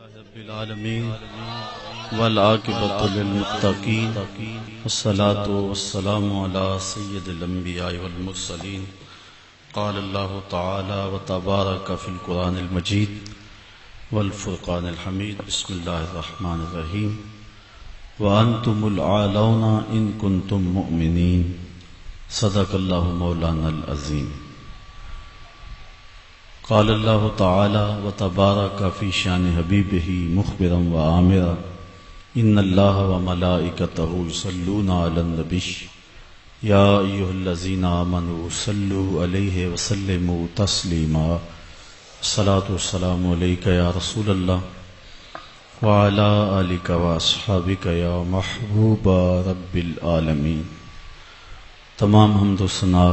رب العالمین والعاقبۃ للمتقین والصلاة والسلام علی سید الانبیاء والمرسلین قال اللہ تعالی وتبارک فی القرآن المجید والفرقان الحمید بسم اللہ الرحمن الرحیم وانتم العالون ان کنتم مؤمنین صدق اللہ مولانا العظیم قال اللہ تعالی وتبارک فی شان حبیبہ مخبرا وآمرا ان اللہ وملائکتہ یصلون علی النبی یا ایھا الذین آمنوا صلوا علیہ وسلموا تسلیما الصلاۃ والسلام علیک یا رسول اللہ وعلی آلک واصحابک یا محبوب رب العالمین۔ تمام حمد و ثنا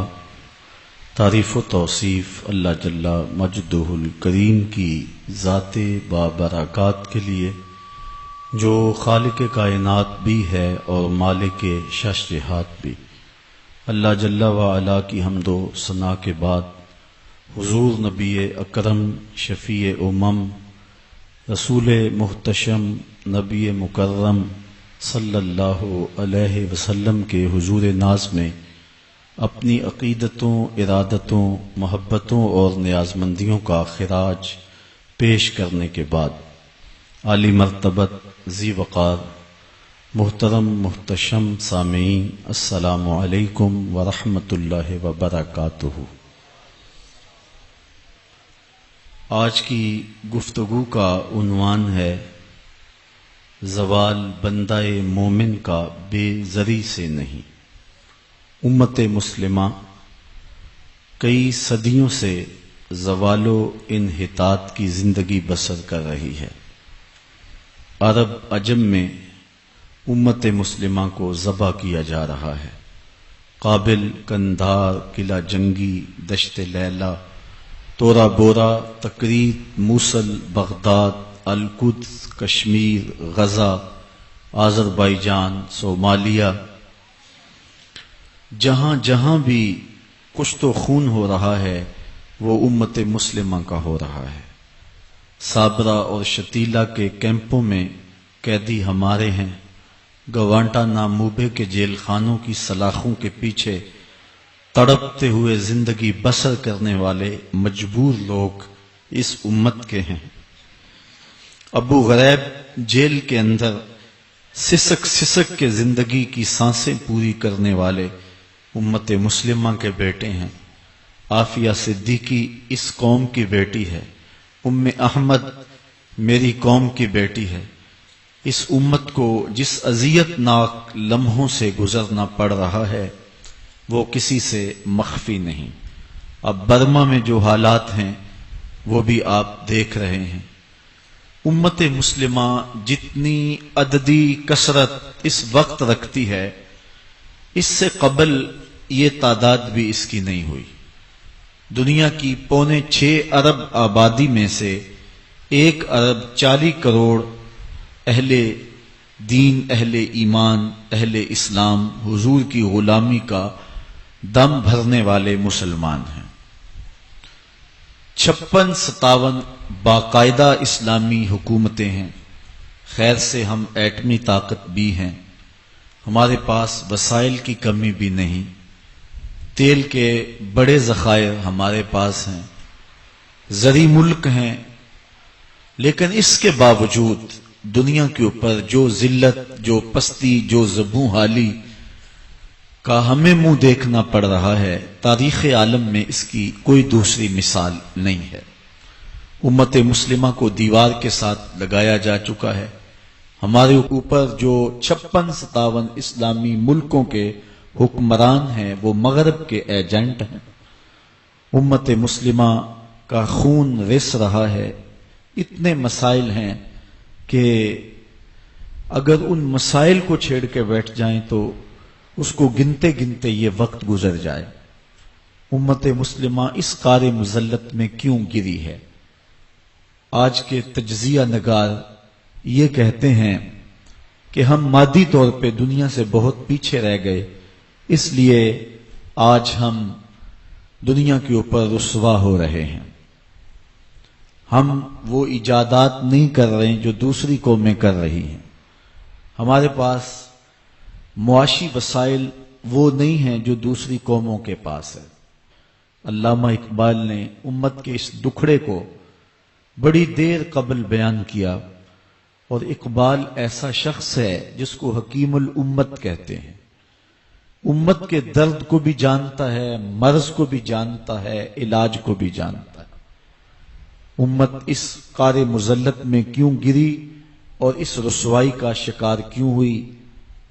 تعریف و توصیف اللہ جل مجدہ الکریم کی ذات بابرکات کے لیے جو خالق کائنات بھی ہے اور مالک شش جہات بھی۔ اللہ جل وعلا کی حمد و ثنا کے بعد حضور نبی اکرم شفیع امم رسول محتشم نبی مکرم صلی اللہ علیہ وسلم کے حضور ناز میں اپنی عقیدتوں، ارادتوں، محبتوں اور نیازمندیوں کا خراج پیش کرنے کے بعد عالی مرتبت ذی وقار محترم محتشم سامعین السلام علیکم ورحمۃ اللہ وبرکاتہ۔ آج کی گفتگو کا عنوان ہے زوال بندہ مومن کا بے زری سے نہیں۔ امت مسلمہ کئی صدیوں سے زوال و انحطاط کی زندگی بسر کر رہی ہے۔ عرب عجم میں امت مسلمہ کو ذبح کیا جا رہا ہے۔ قابل، قندھار، قلعہ جنگی، دشت لیلہ، تورا بورا، تکریت، موصل، بغداد، القدس، کشمیر، غزہ، آذربائیجان، صومالیہ، جہاں جہاں بھی کشت و خون ہو رہا ہے وہ امت مسلمہ کا ہو رہا ہے۔ صابرہ اور شتیلا کے کیمپوں میں قیدی ہمارے ہیں۔ گوانٹا ناموبے کے جیل خانوں کی سلاخوں کے پیچھے تڑپتے ہوئے زندگی بسر کرنے والے مجبور لوگ اس امت کے ہیں۔ ابو غریب جیل کے اندر سسک سسک کے زندگی کی سانسیں پوری کرنے والے امت مسلمہ کے بیٹے ہیں۔ عافیہ صدیقی اس قوم کی بیٹی ہے۔ ام احمد میری قوم کی بیٹی ہے۔ اس امت کو جس اذیت ناک لمحوں سے گزرنا پڑ رہا ہے وہ کسی سے مخفی نہیں۔ اب برما میں جو حالات ہیں وہ بھی آپ دیکھ رہے ہیں۔ امت مسلمہ جتنی عددی کثرت اس وقت رکھتی ہے اس سے قبل یہ تعداد بھی اس کی نہیں ہوئی۔ دنیا کی 6.25 ارب آبادی میں سے 1 ارب 40 کروڑ اہل دین، اہل ایمان، اہل اسلام، حضور کی غلامی کا دم بھرنے والے مسلمان ہیں۔ 56-57 باقاعدہ اسلامی حکومتیں ہیں۔ خیر سے ہم ایٹمی طاقت بھی ہیں۔ ہمارے پاس وسائل کی کمی بھی نہیں۔ تیل کے بڑے ذخائر ہمارے پاس ہیں۔ زرعی ملک ہیں، لیکن اس کے باوجود دنیا کے اوپر جو ذلت، جو پستی، جو زبوں حالی کا ہمیں منہ دیکھنا پڑ رہا ہے تاریخ عالم میں اس کی کوئی دوسری مثال نہیں ہے۔ امت مسلمہ کو دیوار کے ساتھ لگایا جا چکا ہے۔ ہمارے اوپر جو 56-57 اسلامی ملکوں کے حکمران ہیں وہ مغرب کے ایجنٹ ہیں۔ امت مسلمہ کا خون رس رہا ہے۔ اتنے مسائل ہیں کہ اگر ان مسائل کو چھیڑ کے بیٹھ جائیں تو اس کو گنتے گنتے یہ وقت گزر جائے۔ امت مسلمہ اس قار مذلت میں کیوں گری ہے؟ آج کے تجزیہ نگار یہ کہتے ہیں کہ ہم مادی طور پہ دنیا سے بہت پیچھے رہ گئے، اس لیے آج ہم دنیا کے اوپر رسوا ہو رہے ہیں۔ ہم وہ ایجادات نہیں کر رہے ہیں جو دوسری قومیں کر رہی ہیں. ہمارے پاس معاشی وسائل وہ نہیں ہیں جو دوسری قوموں کے پاس ہے. علامہ اقبال نے امت کے اس دکھڑے کو بڑی دیر قبل بیان کیا، اور اقبال ایسا شخص ہے جس کو حکیم الامت کہتے ہیں. امت کے درد کو بھی جانتا ہے، مرض کو بھی جانتا ہے، علاج کو بھی جانتا ہے. امت اس قار مذلت میں کیوں گری اور اس رسوائی کا شکار کیوں ہوئی؟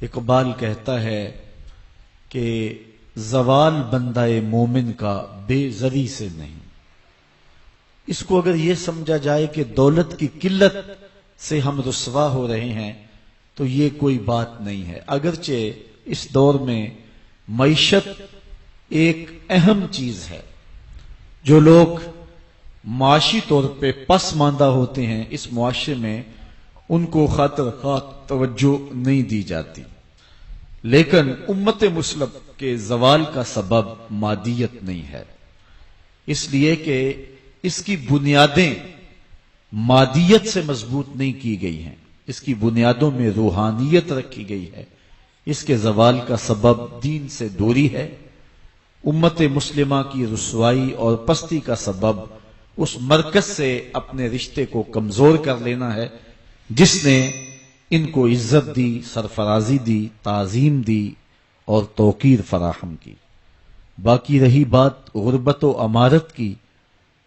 اقبال کہتا ہے کہ زوال بندہ مومن کا بے زری سے نہیں. اس کو اگر یہ سمجھا جائے کہ دولت کی قلت سے ہم رسوا ہو رہے ہیں تو یہ کوئی بات نہیں ہے. اگرچہ اس دور میں معیشت ایک اہم چیز ہے، جو لوگ معاشی طور پہ پسماندہ ہوتے ہیں اس معاشرے میں ان کو خاطر خواہ توجہ نہیں دی جاتی، لیکن امت مسلم کے زوال کا سبب مادیت نہیں ہے، اس لیے کہ اس کی بنیادیں مادیت سے مضبوط نہیں کی گئی ہیں، اس کی بنیادوں میں روحانیت رکھی گئی ہے. اس کے زوال کا سبب دین سے دوری ہے. امت مسلمہ کی رسوائی اور پستی کا سبب اس مرکز سے اپنے رشتے کو کمزور کر لینا ہے جس نے ان کو عزت دی، سرفرازی دی، تعظیم دی اور توقیر فراہم کی. باقی رہی بات غربت و امارت کی،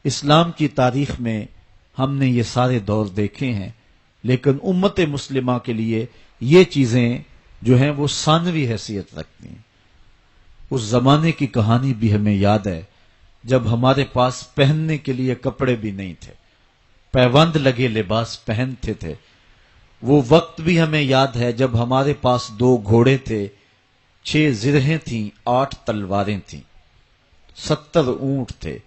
اسلام کی تاریخ میں ہم نے یہ سارے دور دیکھے ہیں، لیکن امت مسلمہ کے لیے یہ چیزیں جو ہیں وہ ثانوی حیثیت رکھتی ہیں. اس زمانے کی کہانی بھی ہمیں یاد ہے جب ہمارے پاس پہننے کے لیے کپڑے بھی نہیں تھے، پیوند لگے لباس پہنتے تھے. وہ وقت بھی ہمیں یاد ہے جب ہمارے پاس 2 گھوڑے تھے، 6 زرہیں تھیں، 8 تلواریں تھیں، 70 اونٹ تھے،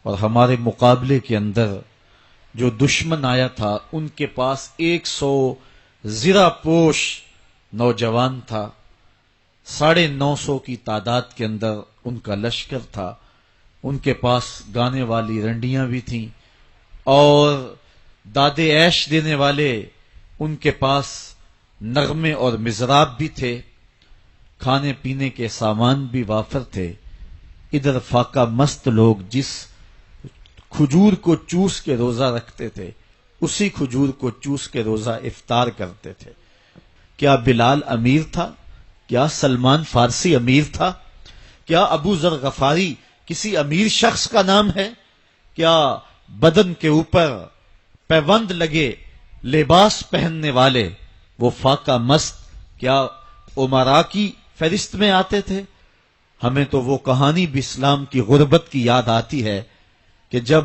اور ہمارے مقابلے کے اندر جو دشمن آیا تھا ان کے پاس 100 زرہ پوش نوجوان تھا. 950 کی تعداد کے اندر ان کا لشکر تھا. ان کے پاس گانے والی رنڈیاں بھی تھیں اور دادے عیش دینے والے ان کے پاس نغمے اور مزراب بھی تھے. کھانے پینے کے سامان بھی وافر تھے. ادھر فاقہ مست لوگ جس کھجور کو چوس کے روزہ رکھتے تھے اسی کھجور کو چوس کے روزہ افطار کرتے تھے. کیا بلال امیر تھا؟ کیا سلمان فارسی امیر تھا؟ کیا ابو ذر غفاری کسی امیر شخص کا نام ہے؟ کیا بدن کے اوپر پیوند لگے لباس پہننے والے وہ فاقہ مست کیا امراء کی فہرست میں آتے تھے؟ ہمیں تو وہ کہانی بھی اسلام کی غربت کی یاد آتی ہے کہ جب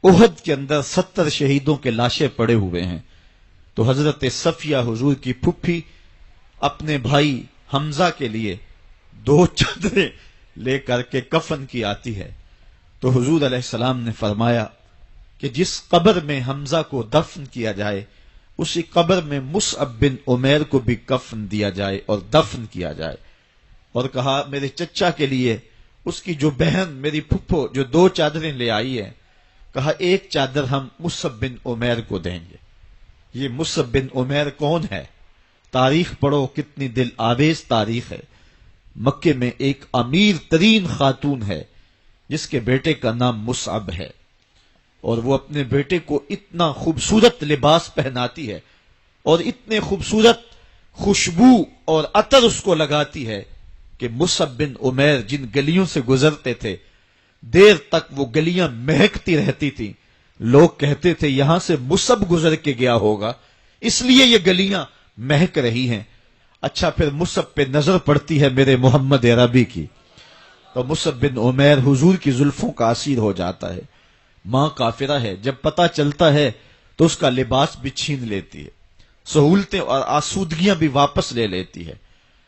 احد کے اندر 70 شہیدوں کے لاشیں پڑے ہوئے ہیں تو حضرت صفیہ حضور کی پھپھی اپنے بھائی حمزہ کے لیے 2 چادریں لے کر کے کفن کی آتی ہے. تو حضور علیہ السلام نے فرمایا کہ جس قبر میں حمزہ کو دفن کیا جائے اسی قبر میں مصعب بن عمیر کو بھی کفن دیا جائے اور دفن کیا جائے. اور کہا میرے چچا کے لیے اس کی جو بہن میری پھپھو جو 2 چادریں لے آئی ہے، کہا 1 چادر ہم مصعب بن عمیر کو دیں گے. یہ مصعب بن عمیر کون ہے؟ تاریخ پڑھو، کتنی دل آویز تاریخ ہے. مکے میں ایک امیر ترین خاتون ہے جس کے بیٹے کا نام مصعب ہے، اور وہ اپنے بیٹے کو اتنا خوبصورت لباس پہناتی ہے اور اتنے خوبصورت خوشبو اور عطر اس کو لگاتی ہے کہ مصعب بن عمیر جن گلیوں سے گزرتے تھے دیر تک وہ گلیاں مہکتی رہتی تھیں. لوگ کہتے تھے یہاں سے مصعب گزر کے گیا ہوگا اس لیے یہ گلیاں مہک رہی ہیں. اچھا پھر مصعب پہ نظر پڑتی ہے میرے محمد عربی کی تو مصعب بن عمیر حضور کی زلفوں کا اسیر ہو جاتا ہے. ماں کافرہ ہے، جب پتہ چلتا ہے تو اس کا لباس بھی چھین لیتی ہے، سہولتیں اور آسودگیاں بھی واپس لے لیتی ہے.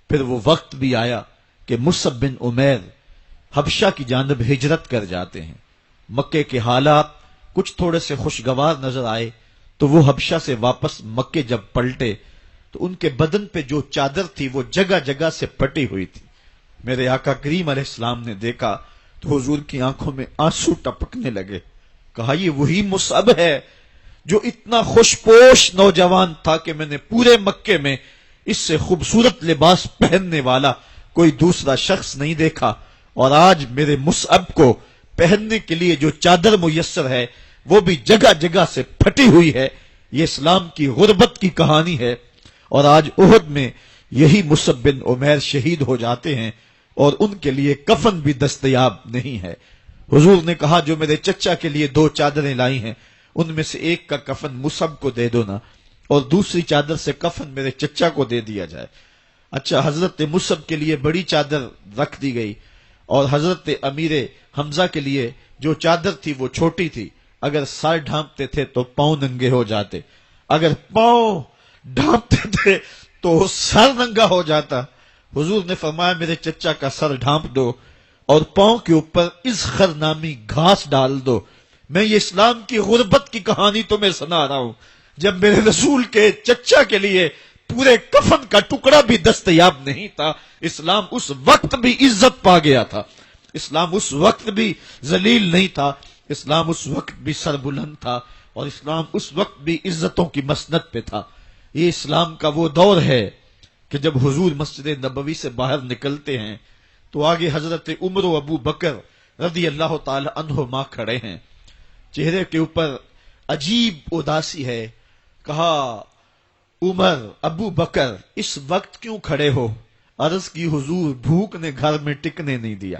پھر وہ وقت بھی آیا کہ مصعب بن عمیر حبشہ کی جانب ہجرت کر جاتے ہیں. مکے کے حالات کچھ تھوڑے سے خوشگوار نظر آئے تو وہ حبشہ سے واپس مکے جب پلٹے تو ان کے بدن پہ جو چادر تھی وہ جگہ جگہ سے پٹی ہوئی تھی. میرے آقا کریم علیہ السلام نے دیکھا تو حضور کی آنکھوں میں آنسو ٹپکنے لگے. کہا یہ وہی مصعب ہے جو اتنا خوشپوش نوجوان تھا کہ میں نے پورے مکے میں اس سے خوبصورت لباس پہننے والا کوئی دوسرا شخص نہیں دیکھا، اور آج میرے مصعب کو پہننے کے لیے جو چادر میسر ہے وہ بھی جگہ جگہ سے پھٹی ہوئی ہے۔ یہ اسلام کی غربت کی کہانی ہے، اور آج احد میں یہی مصعب بن عمیر شہید ہو جاتے ہیں اور ان کے لیے کفن بھی دستیاب نہیں ہے۔ حضور نے کہا جو میرے چچا کے لیے 2 چادریں لائی ہیں ان میں سے ایک کا کفن مصعب کو دے دو نا، اور دوسری چادر سے کفن میرے چچا کو دے دیا جائے۔ اچھا، حضرت مصعب کے لیے بڑی چادر رکھ دی گئی، اور حضرت امیر حمزہ کے لیے جو چادر تھی وہ چھوٹی تھی، اگر سر ڈھانپتے تھے تو پاؤں ننگے ہو جاتے، اگر پاؤں ڈھانپتے تھے تو سر ننگا ہو جاتا۔ حضور نے فرمایا میرے چچا کا سر ڈھانپ دو اور پاؤں کے اوپر ازخر نامی گھاس ڈال دو۔ میں یہ اسلام کی غربت کی کہانی تمہیں سنا رہا ہوں، جب میرے رسول کے چچا کے لیے پورے کفن کا ٹکڑا بھی دستیاب نہیں تھا، اسلام اس وقت بھی عزت پا گیا تھا، اسلام اس وقت بھی ذلیل نہیں تھا، اسلام اس وقت بھی سربلند تھا، اور اسلام اس وقت بھی عزتوں کی مسند پہ تھا۔ یہ اسلام کا وہ دور ہے کہ جب حضور مسجد نبوی سے باہر نکلتے ہیں تو آگے حضرت عمر و ابو بکر رضی اللہ تعالی عنہما کھڑے ہیں، چہرے کے اوپر عجیب اداسی ہے۔ کہا عمر، ابو بکر اس وقت کیوں کھڑے ہو؟ عرض کی حضور بھوک نے گھر میں ٹکنے نہیں دیا،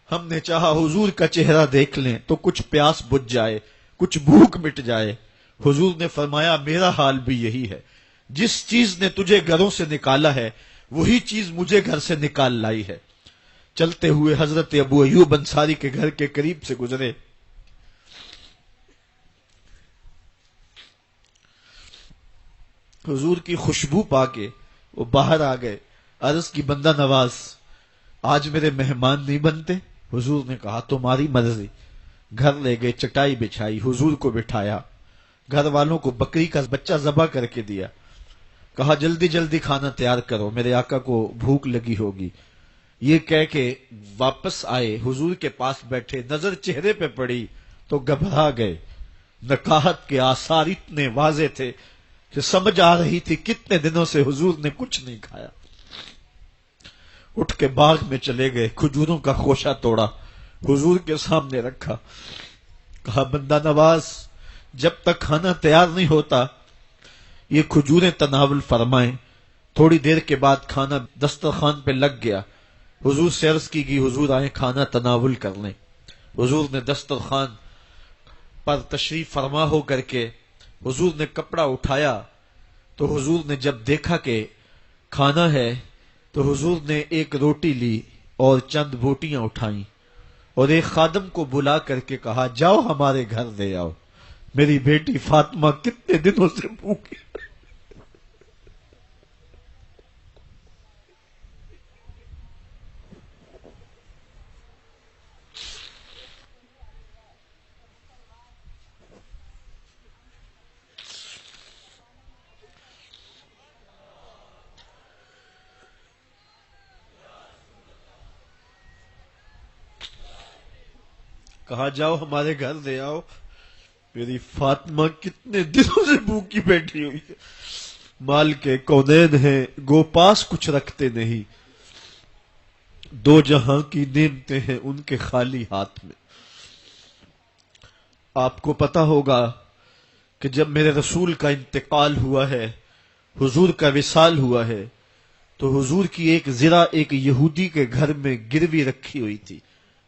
ہم نے چاہا حضور کا چہرہ دیکھ لیں تو کچھ پیاس بجھ جائے، کچھ بھوک مٹ جائے۔ حضور نے فرمایا میرا حال بھی یہی ہے، جس چیز نے تجھے گھروں سے نکالا ہے وہی چیز مجھے گھر سے نکال لائی ہے۔ چلتے ہوئے حضرت ابو ایوب انصاری کے گھر کے قریب سے گزرے، حضور کی خوشبو پا کے وہ باہر آ گئے۔ عرض کی بندہ نواز آج میرے مہمان نہیں بنتے؟ حضور نے کہا تمہاری مرضی۔ گھر لے گئے، چٹائی بچھائی، حضور کو بٹھایا، گھر والوں کو بکری کا بچہ ذبح کر کے دیا، کہا جلدی جلدی کھانا تیار کرو، میرے آقا کو بھوک لگی ہوگی۔ یہ کہہ کے واپس آئے، حضور کے پاس بیٹھے، نظر چہرے پہ پڑی تو گھبرا گئے۔ نکاحت کے آثار اتنے واضح تھے کہ سمجھ آ رہی تھی کتنے دنوں سے حضور نے کچھ نہیں کھایا۔ اٹھ کے باغ میں چلے گئے، کھجوروں کا خوشہ توڑا، حضور کے سامنے رکھا، کہا بندہ نواز جب تک کھانا تیار نہیں ہوتا یہ کھجوریں تناول فرمائیں۔ تھوڑی دیر کے بعد کھانا دسترخوان پہ لگ گیا، حضور سے عرض کی گئی حضور آئیں کھانا تناول کر لیں۔ حضور نے دسترخوان پر تشریف فرما ہو کر کے حضور نے کپڑا اٹھایا تو حضور نے جب دیکھا کہ کھانا ہے تو حضور نے ایک روٹی لی اور چند بوٹیاں اٹھائیں اور ایک خادم کو بلا کر کے کہا جاؤ ہمارے گھر دے آؤ، میری بیٹی فاطمہ کتنے دنوں سے بھوکی۔ کہا جاؤ ہمارے گھر دے آؤ، میری فاطمہ کتنے دنوں سے بھوکی بیٹھی ہوئی ہے۔ مال کے کونین ہیں گو پاس کچھ رکھتے نہیں، دو جہاں کی نعمتیں ہیں ان کے خالی ہاتھ میں۔ آپ کو پتا ہوگا کہ جب میرے رسول کا انتقال ہوا ہے، حضور کا وصال ہوا ہے، تو حضور کی ایک زرہ ایک یہودی کے گھر میں گروی رکھی ہوئی تھی،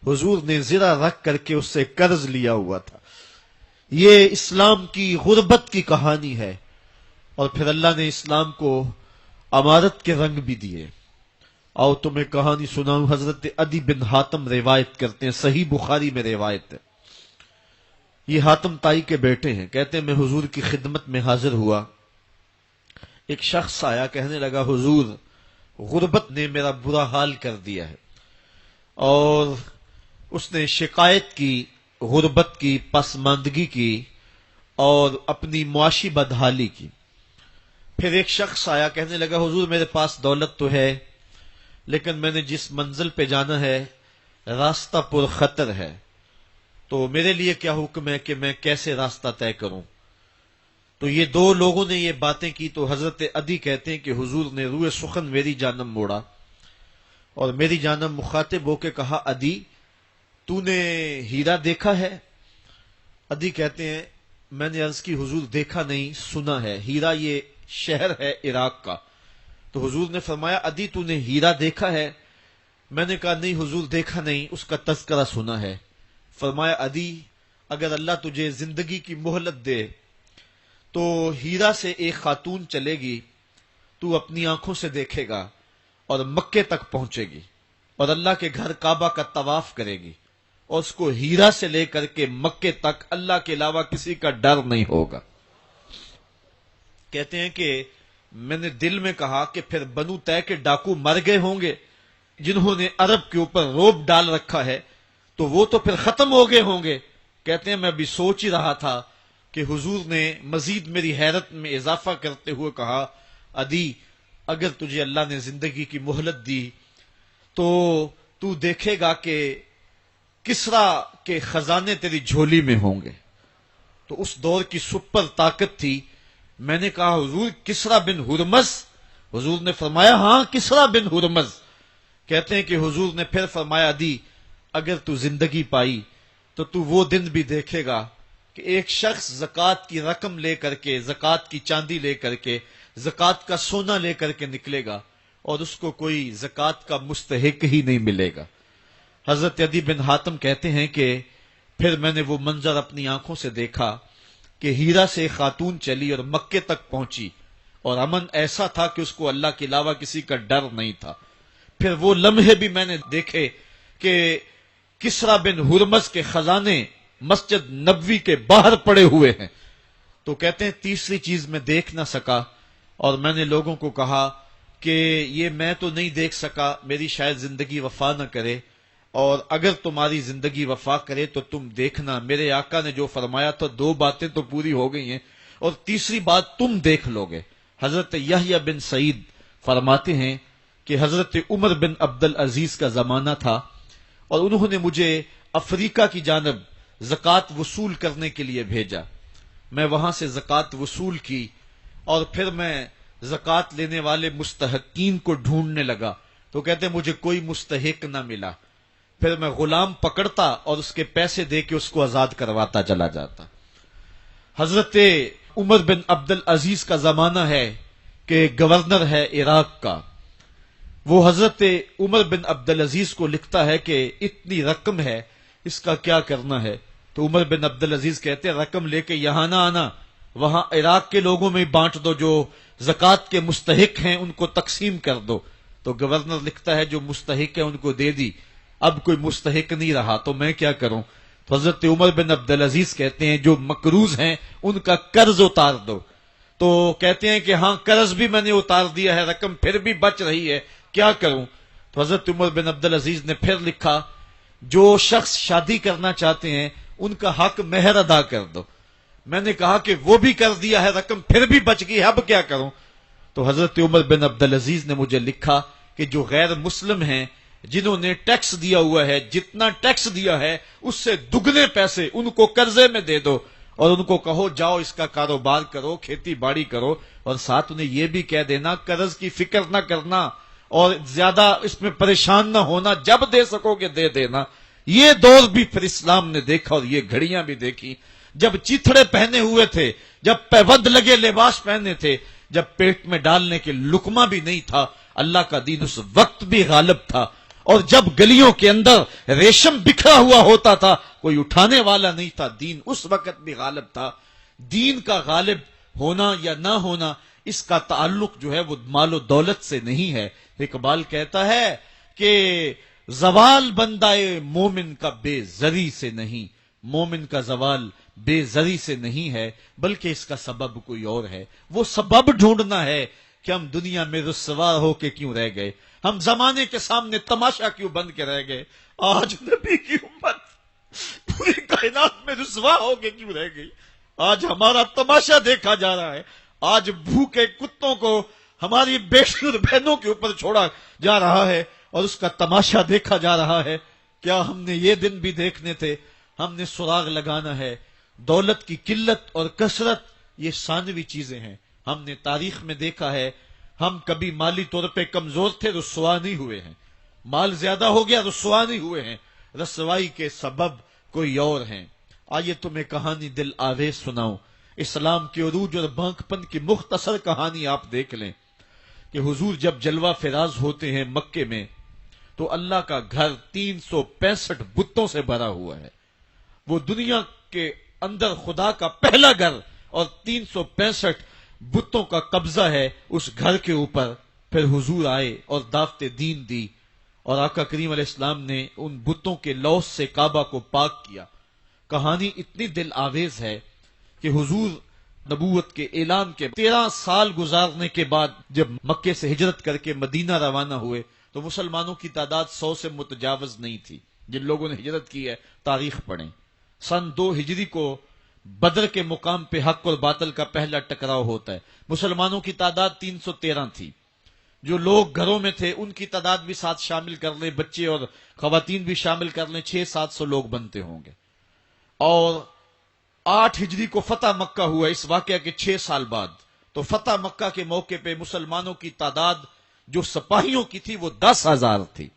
حضور نے زرہ رکھ کر کے اس سے قرض لیا ہوا تھا۔ یہ اسلام کی غربت کی کہانی ہے، اور پھر اللہ نے اسلام کو امارت کے رنگ بھی دیے۔ آؤ تمہیں کہانی سناؤں، حضرت عدی بن حاتم روایت کرتے ہیں، صحیح بخاری میں روایت ہے۔ یہ حاتم تائی کے بیٹے ہیں، کہتے ہیں میں حضور کی خدمت میں حاضر ہوا، ایک شخص آیا کہنے لگا حضور غربت نے میرا برا حال کر دیا ہے، اور اس نے شکایت کی غربت کی، پسماندگی کی اور اپنی معاشی بدحالی کی۔ پھر ایک شخص آیا کہنے لگا حضور میرے پاس دولت تو ہے لیکن میں نے جس منزل پہ جانا ہے راستہ پر خطر ہے، تو میرے لیے کیا حکم ہے کہ میں کیسے راستہ طے کروں؟ تو یہ دو لوگوں نے یہ باتیں کی تو حضرت عدی کہتے ہیں کہ حضور نے روئے سخن میری جانب موڑا اور میری جانب مخاطب ہو کے کہا، عدی تو نے ہیرا دیکھا ہے؟ عدی کہتے ہیں میں نے عرض کی حضور دیکھا نہیں، سنا ہے۔ ہیرا یہ شہر ہے عراق کا۔ تو حضور نے فرمایا، عدی تو نے ہیرا دیکھا ہے؟ میں نے کہا نہیں حضور دیکھا نہیں، اس کا تذکرہ سنا ہے۔ فرمایا، عدی اگر اللہ تجھے زندگی کی مہلت دے تو ہیرا سے ایک خاتون چلے گی، تو اپنی آنکھوں سے دیکھے گا اور مکے تک پہنچے گی اور اللہ کے گھر کعبہ کا طواف کرے گی اور اس کو ہیرا سے لے کر کے مکے تک اللہ کے علاوہ کسی کا ڈر نہیں ہوگا۔ کہتے ہیں کہ میں نے دل میں کہا کہ پھر بنو طے کے ڈاکو مر گئے ہوں گے جنہوں نے عرب کے اوپر روب ڈال رکھا ہے، تو وہ تو پھر ختم ہو گئے ہوں گے۔ کہتے ہیں میں بھی سوچ ہی رہا تھا کہ حضور نے مزید میری حیرت میں اضافہ کرتے ہوئے کہا، عدی اگر تجھے اللہ نے زندگی کی مہلت دی تو تو دیکھے گا کہ کسرا کے خزانے تیری جھولی میں ہوں گے۔ تو اس دور کی سپر طاقت تھی۔ میں نے کہا حضور کسرا بن ہرمز؟ حضور نے فرمایا ہاں کسرا بن ہرمز۔ کہتے ہیں کہ حضور نے پھر فرمایا، عدی اگر تو زندگی پائی تو تو وہ دن بھی دیکھے گا کہ ایک شخص زکوٰۃ کی رقم لے کر کے، زکوٰۃ کی چاندی لے کر کے، زکوٰۃ کا سونا لے کر کے نکلے گا اور اس کو کوئی زکوٰۃ کا مستحق ہی نہیں ملے گا۔ حضرت عدی بن حاتم کہتے ہیں کہ پھر میں نے وہ منظر اپنی آنکھوں سے دیکھا کہ ہیرا سے خاتون چلی اور مکے تک پہنچی اور امن ایسا تھا کہ اس کو اللہ کے علاوہ کسی کا ڈر نہیں تھا۔ پھر وہ لمحے بھی میں نے دیکھے کہ کسرا بن ہرمز کے خزانے مسجد نبوی کے باہر پڑے ہوئے ہیں۔ تو کہتے ہیں تیسری چیز میں دیکھ نہ سکا اور میں نے لوگوں کو کہا کہ یہ میں تو نہیں دیکھ سکا، میری شاید زندگی وفا نہ کرے، اور اگر تمہاری زندگی وفا کرے تو تم دیکھنا میرے آقا نے جو فرمایا تھا، دو باتیں تو پوری ہو گئی ہیں اور تیسری بات تم دیکھ لو گے۔ حضرت یحییٰ بن سعید فرماتے ہیں کہ حضرت عمر بن عبد العزیز کا زمانہ تھا اور انہوں نے مجھے افریقہ کی جانب زکوٰۃ وصول کرنے کے لیے بھیجا۔ میں وہاں سے زکوٰۃ وصول کی اور پھر میں زکوٰۃ لینے والے مستحقین کو ڈھونڈنے لگا تو کہتے ہیں مجھے کوئی مستحق نہ ملا۔ پھر میں غلام پکڑتا اور اس کے پیسے دے کے اس کو آزاد کرواتا چلا جاتا۔ حضرت عمر بن عبد العزیز کا زمانہ ہے کہ گورنر ہے عراق کا، وہ حضرت عمر بن عبد العزیز کو لکھتا ہے کہ اتنی رقم ہے، اس کا کیا کرنا ہے؟ تو عمر بن عبد العزیز کہتے ہیں رقم لے کے یہاں نہ آنا، وہاں عراق کے لوگوں میں بانٹ دو، جو زکوٰۃ کے مستحق ہیں ان کو تقسیم کر دو۔ تو گورنر لکھتا ہے جو مستحق ہے ان کو دے دی، اب کوئی مستحق نہیں رہا تو میں کیا کروں؟ تو حضرت عمر بن عبد العزیز کہتے ہیں جو مقروض ہیں ان کا قرض اتار دو۔ تو کہتے ہیں کہ ہاں قرض بھی میں نے اتار دیا ہے، رقم پھر بھی بچ رہی ہے، کیا کروں؟ تو حضرت عمر بن عبد العزیز نے پھر لکھا جو شخص شادی کرنا چاہتے ہیں ان کا حق مہر ادا کر دو۔ میں نے کہا کہ وہ بھی کر دیا ہے، رقم پھر بھی بچ گئی ہے، اب کیا کروں؟ تو حضرت عمر بن عبد العزیز نے مجھے لکھا کہ جو غیر مسلم ہیں جنہوں نے ٹیکس دیا ہوا ہے، جتنا ٹیکس دیا ہے اس سے دگنے پیسے ان کو قرضے میں دے دو اور ان کو کہو جاؤ اس کا کاروبار کرو، کھیتی باڑی کرو، اور ساتھ انہیں یہ بھی کہہ دینا قرض کی فکر نہ کرنا اور زیادہ اس میں پریشان نہ ہونا، جب دے سکو گے دے دینا۔ یہ دور بھی پھر اسلام نے دیکھا اور یہ گھڑیاں بھی دیکھی، جب چیتھڑے پہنے ہوئے تھے، جب پیوند لگے لباس پہنے تھے، جب پیٹ میں ڈالنے کے لقمہ بھی نہیں تھا، اللہ کا دین اس وقت بھی غالب تھا۔ اور جب گلیوں کے اندر ریشم بکھرا ہوا ہوتا تھا، کوئی اٹھانے والا نہیں تھا، دین اس وقت بھی غالب تھا۔ دین کا غالب ہونا یا نہ ہونا اس کا تعلق جو ہے وہ مال و دولت سے نہیں ہے۔ اقبال کہتا ہے کہ زوال بندہ مومن کا بے زری سے نہیں، مومن کا زوال بے زری سے نہیں ہے بلکہ اس کا سبب کوئی اور ہے۔ وہ سبب ڈھونڈنا ہے کہ ہم دنیا میں رسوا ہو کے کیوں رہ گئے، ہم زمانے کے سامنے تماشا کیوں بن کے رہ گئے، آج نبی کی امت پوری کائنات میں رسوا ہو کے کیوں رہ گئی، آج ہمارا تماشا دیکھا جا رہا ہے، آج بھوکے کتوں کو ہماری بیٹی اور بہنوں کے اوپر چھوڑا جا رہا ہے اور اس کا تماشا دیکھا جا رہا ہے۔ کیا ہم نے یہ دن بھی دیکھنے تھے؟ ہم نے سراغ لگانا ہے. دولت کی قلت اور کثرت یہ ثانوی چیزیں ہیں. ہم نے تاریخ میں دیکھا ہے ہم کبھی مالی طور پہ کمزور تھے، رسوا نہیں ہوئے ہیں. مال زیادہ ہو گیا، رسوا نہیں ہوئے ہیں. رسوائی کے سبب کوئی اور ہیں. آئیے تمہیں کہانی دل آویز سناؤں. اسلام کے عروج اور بانک پن کی مختصر کہانی آپ دیکھ لیں کہ حضور جب جلوہ فراز ہوتے ہیں مکے میں تو اللہ کا گھر 365 بتوں سے بھرا ہوا ہے. وہ دنیا کے اندر خدا کا پہلا گھر اور 365 بتوں کا قبضہ ہے اس گھر کے اوپر. پھر حضور آئے اور دعوت دین دی اور آقا کریم علیہ السلام نے ان بتوں کے لوث سے کعبہ کو پاک کیا. کہانی اتنی دل آویز ہے کہ حضور نبوت کے اعلان کے 13 سال گزارنے کے بعد جب مکے سے ہجرت کر کے مدینہ روانہ ہوئے تو مسلمانوں کی تعداد 100 سے متجاوز نہیں تھی. جن لوگوں نے ہجرت کی ہے تاریخ پڑھیں. سن 2 ہجری کو بدر کے مقام پہ حق اور باطل کا پہلا ٹکراؤ ہوتا ہے. مسلمانوں کی تعداد 313 تھی. جو لوگ گھروں میں تھے ان کی تعداد بھی ساتھ شامل کر لیں، بچے اور خواتین بھی شامل کر لیں، 600-700 لوگ بنتے ہوں گے. اور 8 ہجری کو فتح مکہ ہوا اس واقعہ کے 6 سال بعد. تو فتح مکہ کے موقع پہ مسلمانوں کی تعداد جو سپاہیوں کی تھی وہ 10,000 تھی.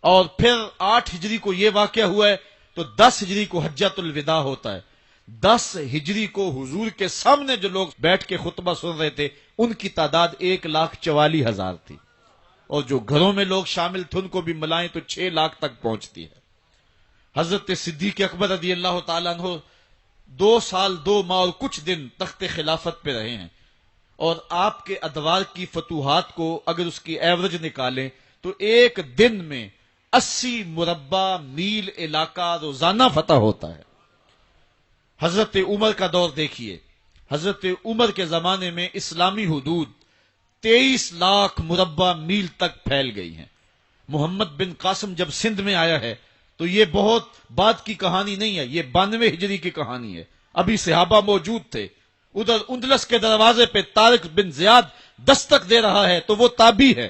اور پھر 8 ہجری کو یہ واقعہ ہوا ہے تو 10 ہجری کو حجۃ الوداع ہوتا ہے. 10 ہجری کو حضور کے سامنے جو لوگ بیٹھ کے خطبہ سن رہے تھے ان کی تعداد 1,44,000 تھی. اور جو گھروں میں لوگ شامل تھے ان کو بھی ملائیں تو 6 لاکھ تک پہنچتی ہے. حضرت صدیق اکبر رضی اللہ تعالیٰ عنہ 2 سال 2 ماہ اور کچھ دن تخت خلافت پہ رہے ہیں. اور آپ کے ادوار کی فتوحات کو اگر اس کی ایوریج نکالیں تو ایک دن میں 80 مربع میل علاقہ روزانہ فتح ہوتا ہے. حضرت عمر کا دور دیکھیے. حضرت عمر کے زمانے میں اسلامی حدود 23 لاکھ مربع میل تک پھیل گئی ہیں. محمد بن قاسم جب سندھ میں آیا ہے تو یہ بہت بعد کی کہانی نہیں ہے، یہ 92 ہجری کی کہانی ہے. ابھی صحابہ موجود تھے. ادھر اندلس کے دروازے پہ طارق بن زیاد دستک دے رہا ہے تو وہ تابی ہے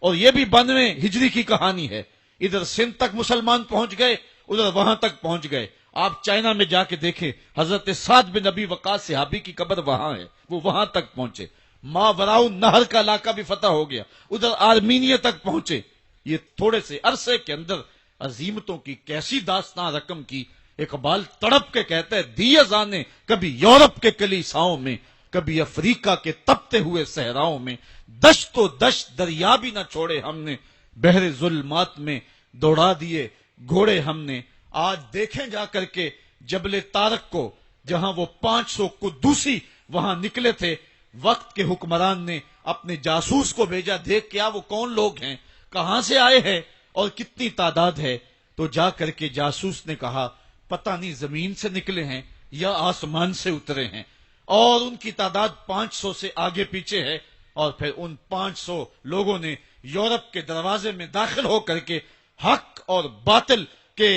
اور یہ بھی 92 ہجری کی کہانی ہے. ادھر سندھ تک مسلمان پہنچ گئے، ادھر وہاں تک پہنچ گئے. آپ چائنا میں جا کے دیکھیں حضرت سعد بن ابی وقاص صحابی کی قبر وہاں ہے، وہ وہاں تک پہنچے. ماوراء نہر کا علاقہ بھی فتح ہو گیا، ادھر آرمینیا تک پہنچے. یہ تھوڑے سے عرصے کے اندر عظیمتوں کی کیسی داستان رقم کی. اقبال تڑپ کے کہتا ہے دیے جانے کبھی یورپ کے کلیساؤں میں، کبھی افریقہ کے تپتے ہوئے صحراؤں میں. دشت و دشت دریا بھی نہ چھوڑے ہم نے، بحر ظلمات میں دوڑا دیے گھوڑے ہم نے. آج دیکھیں جا کر کے جبل طارق کو، جہاں وہ 500 قدوسی وہاں نکلے تھے. وقت کے حکمران نے اپنے جاسوس کو بھیجا، دیکھ کیا وہ کون لوگ ہیں، کہاں سے آئے ہیں اور کتنی تعداد ہے. تو جا کر کے جاسوس نے کہا پتہ نہیں زمین سے نکلے ہیں یا آسمان سے اترے ہیں. اور ان کی تعداد 500 سے آگے پیچھے ہے. اور پھر ان 500 لوگوں نے یورپ کے دروازے میں داخل ہو کر کے حق اور باطل کے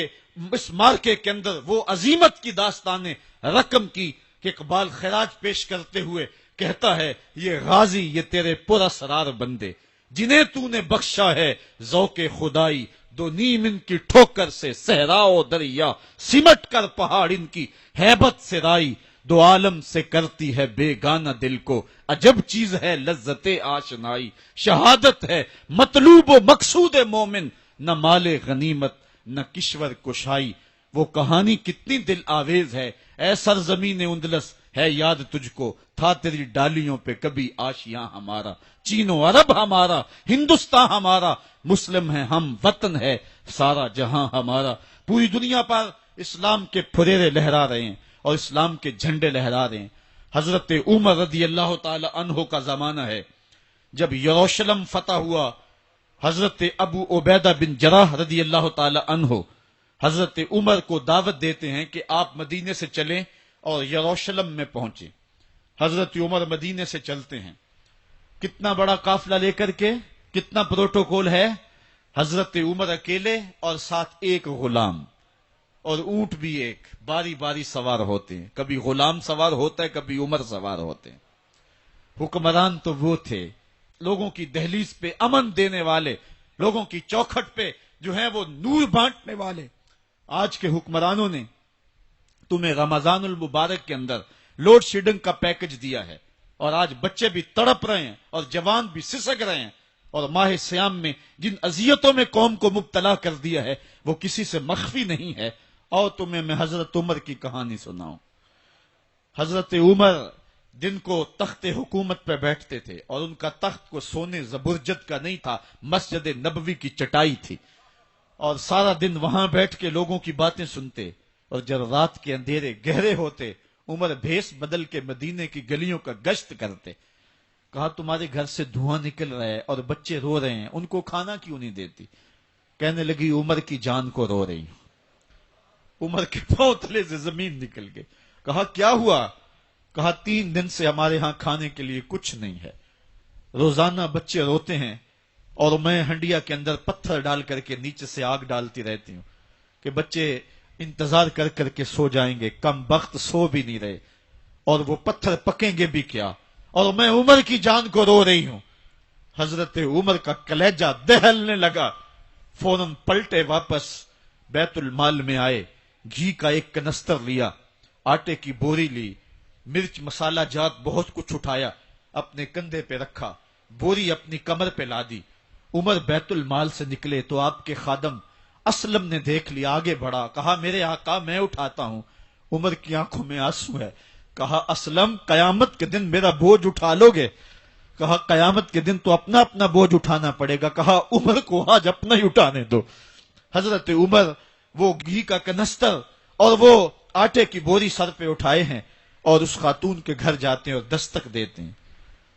اس مارکے کے اندر وہ عظیمت کی داستانیں رقم کی کہ اقبال خراج پیش کرتے ہوئے کہتا ہے یہ غازی یہ تیرے پراسرار بندے جنہیں تو نے بخشا ہے ذوق خدائی. دو نیم ان کی ٹھوکر سے صحرا و دریا، سمٹ کر پہاڑ ان کی ہیبت سے رائی. دو عالم سے کرتی ہے بیگانہ دل کو، عجب چیز ہے لذت آشنائی. شہادت ہے مطلوب و مقصود مومن، نہ مال غنیمت نہ کشور کشائی. وہ کہانی کتنی دل آویز ہے. اے سرزمین اندلس ہے یاد تجھ کو، تھا تیری ڈالیوں پہ کبھی آشیاں ہمارا. چین و عرب ہمارا، ہندوستان ہمارا، مسلم ہے ہم، وطن ہے سارا جہاں ہمارا. پوری دنیا پر اسلام کے پھریرے لہرا رہے ہیں اور اسلام کے جھنڈے لہرا رہے ہیں. حضرت عمر رضی اللہ تعالی عنہ کا زمانہ ہے جب یروشلم فتح ہوا. حضرت ابو عبیدہ بن جراح رضی اللہ تعالی عنہ حضرت عمر کو دعوت دیتے ہیں کہ آپ مدینے سے چلیں اور یروشلم میں پہنچیں. حضرت عمر مدینے سے چلتے ہیں. کتنا بڑا قافلہ لے کر کے، کتنا پروٹوکول ہے. حضرت عمر اکیلے اور ساتھ ایک غلام اور اونٹ بھی ایک، باری باری سوار ہوتے ہیں. کبھی غلام سوار ہوتا ہے، کبھی عمر سوار ہوتے ہیں. حکمران تو وہ تھے لوگوں کی دہلیز پہ امن دینے والے، لوگوں کی چوکھٹ پہ جو ہیں وہ نور بانٹنے والے. آج کے حکمرانوں نے تمہیں رمضان المبارک کے اندر لوڈ شیڈنگ کا پیکج دیا ہے، اور آج بچے بھی تڑپ رہے ہیں اور جوان بھی سسک رہے ہیں، اور ماہ سیام میں جن اذیتوں میں قوم کو مبتلا کر دیا ہے وہ کسی سے مخفی نہیں ہے۔ اور تمہیں میں حضرت عمر کی کہانی سناؤں۔ حضرت عمر دن کو تخت حکومت پہ بیٹھتے تھے، اور ان کا تخت کو سونے زبرجد کا نہیں تھا، مسجد نبوی کی چٹائی تھی، اور سارا دن وہاں بیٹھ کے لوگوں کی باتیں سنتے، اور جب رات کے اندھیرے گہرے ہوتے عمر بھیس بدل کے مدینے کی گلیوں کا گشت کرتے۔ کہا تمہارے گھر سے دھواں نکل رہا ہے اور بچے رو رہے ہیں، ان کو کھانا کیوں نہیں دیتی؟ کہنے لگی عمر کی جان کو رو رہی ہوں۔ عمر کے پاؤں تلے سے زمین نکل گئی۔ کہا کیا ہوا؟ کہا 3 دن سے ہمارے ہاں کھانے کے لیے کچھ نہیں ہے، روزانہ بچے روتے ہیں، اور میں ہنڈیا کے اندر پتھر ڈال کر کے نیچے سے آگ ڈالتی رہتی ہوں کہ بچے انتظار کر کر کے سو جائیں گے، کم بخت سو بھی نہیں رہے، اور وہ پتھر پکیں گے بھی کیا، اور میں عمر کی جان کو رو رہی ہوں۔ حضرت عمر کا کلیجہ دہلنے لگا، فوراً پلٹے واپس بیت المال میں آئے، گھی کا ایک کنستر لیا، آٹے کی بوری لی، مرچ مسالہ جات بہت کچھ اٹھایا، اپنے کندھے پہ رکھا، بوری اپنی کمر پہ لادی۔ عمر بیت المال سے نکلے تو آپ کے خادم اسلم نے دیکھ لیا، آگے بڑھا، کہا میرے آقا میں اٹھاتا ہوں۔ عمر کی آنکھوں میں آنسو ہے۔ کہا اسلم قیامت کے دن میرا بوجھ اٹھا لو گے؟ کہا قیامت کے دن تو اپنا اپنا بوجھ اٹھانا پڑے گا۔ کہا عمر کو آج اپنا ہی اٹھانے دو۔ حضرت عمر وہ گھی کا کنستر اور وہ آٹے کی بوری سر پہ اٹھائے ہیں، اور اس خاتون کے گھر جاتے ہیں اور دستک دیتے ہیں۔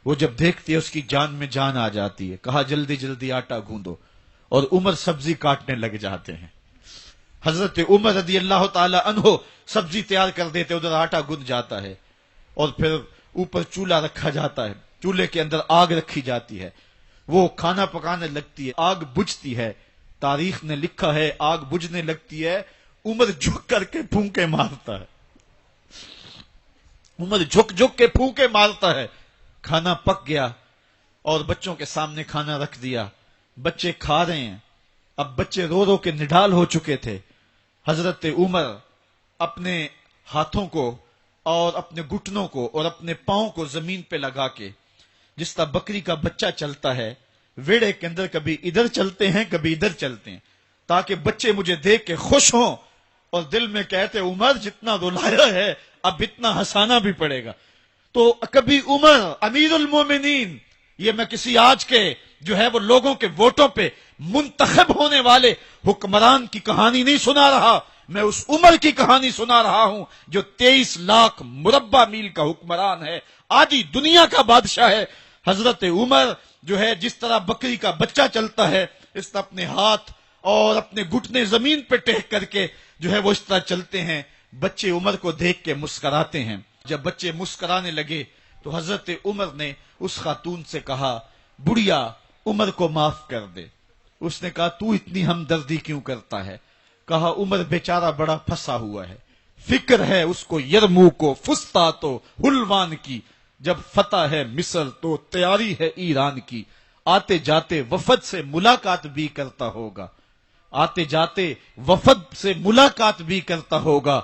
وہ جب دیکھتی ہے اس کی جان میں جان آ جاتی ہے۔ کہا جلدی جلدی آٹا گوندو، اور عمر سبزی کاٹنے لگ جاتے ہیں۔ حضرت عمر رضی اللہ تعالی عنہ سبزی تیار کر دیتے، ادھر آٹا گند جاتا ہے، اور پھر اوپر چولہا رکھا جاتا ہے، چولہے کے اندر آگ رکھی جاتی ہے، وہ کھانا پکانے لگتی ہے، آگ بجھتی ہے۔ تاریخ نے لکھا ہے آگ بجھنے لگتی ہے، عمر جھک کر کے پھونکے مارتا ہے، عمر جھک جھک کے پھونکے مارتا ہے۔ کھانا پک گیا، اور بچوں کے سامنے کھانا رکھ دیا، بچے کھا رہے ہیں۔ اب بچے رو رو کے نڈال ہو چکے تھے۔ حضرت عمر اپنے ہاتھوں کو اور اپنے گھٹنوں کو اور اپنے پاؤں کو زمین پہ لگا کے، جس طرح بکری کا بچہ چلتا ہے، ویڑے کے اندر کبھی ادھر چلتے ہیں کبھی ادھر چلتے ہیں، تاکہ بچے مجھے دیکھ کے خوش ہوں، اور دل میں کہتے عمر جتنا رلایا ہے اب اتنا ہنسانا بھی پڑے گا۔ تو کبھی عمر امیر المومنین، یہ میں کسی آج کے جو ہے وہ لوگوں کے ووٹوں پہ منتخب ہونے والے حکمران کی کہانی نہیں سنا رہا، میں اس عمر کی کہانی سنا رہا ہوں جو 23 لاکھ مربع میل کا حکمران ہے، آدھی دنیا کا بادشاہ ہے۔ حضرت عمر جو ہے جس طرح بکری کا بچہ چلتا ہے، اس طرح اپنے ہاتھ اور اپنے گھٹنے زمین پہ ٹیک کر کے جو ہے وہ اس طرح چلتے ہیں۔ بچے عمر کو دیکھ کے مسکراتے ہیں۔ جب بچے مسکرانے لگے تو حضرت عمر نے اس خاتون سے کہا بڑھیا عمر کو معاف کر دے۔ اس نے کہا تو اتنی ہمدردی کیوں کرتا ہے؟ کہا عمر بیچارہ بڑا پھنسا ہوا ہے، فکر ہے اس کو یرموک و فسطاط و حلوان کی، جب فتح ہے مصر تو تیاری ہے ایران کی، آتے جاتے وفد سے ملاقات بھی کرتا ہوگا، آتے جاتے وفد سے ملاقات بھی کرتا ہوگا،